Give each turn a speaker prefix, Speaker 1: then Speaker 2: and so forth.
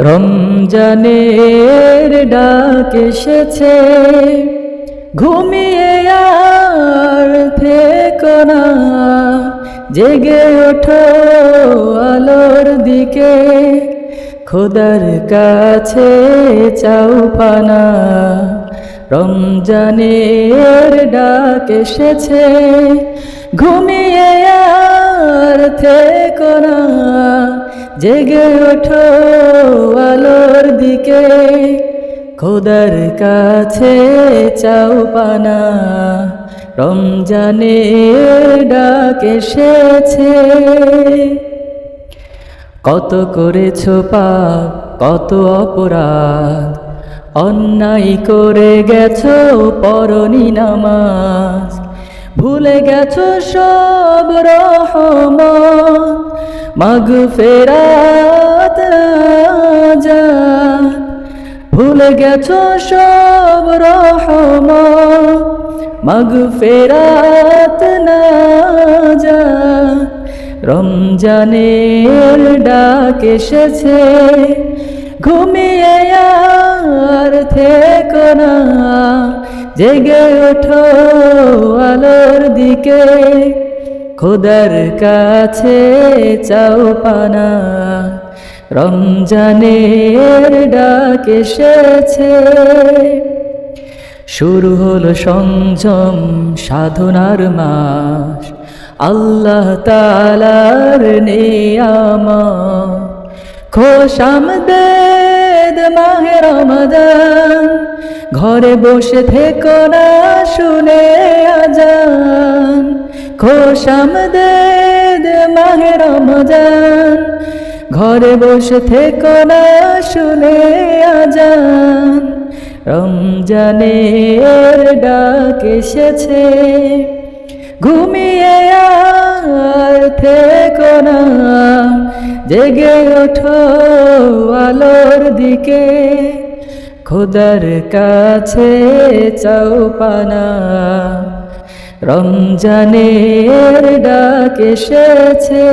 Speaker 1: রমজানের ডাক এসেছে, ঘুমিয়ে আর থেকো না, জেগে ওঠো আলোর দিকে, খোদার কাছে চাও পানা। রমজানের ডাক এসেছে, ঘুমিয়ে আর থেকো না, জেগে ওঠো আলোর দিকে, খোদার কাছে চাও পানা। রমজানের ডাক এসেছে। কত করেছো পাপ, কত অপরাধ, অন্যায় করে গেছো পরনি নামাজ, ভুলে গেছো সব রহমত, মাগফিরাত নাজাত, ভুলে গেছো সব রহমত, মাগফিরাত নাজাত। রমজানের ডাক এসেছে, ঘুমিয়ে আর থেকো না, জেগে ওঠো আলোর দিকে, খোদার কাছে চাও পানা। রমজানের ডাক এসেছে। শুরু হলো সংযম সাধনার মাস, আল্লাহ তাআলার নিয়ামত, খোশামদেদ মাহে রমাদান, ঘরে বসে থেকো না শুনে আজান, খোশামদেদ মাহে রমাদান, ঘরে বসে থেকো না শুনে আজান। রমজানের ডাক এসেছে, ঘুমিয়ে আর থেকো না, জেগে ওঠো আলোর দিকে, খোদার কাছে চাও পানা। রমজানের ডাক এসেছে।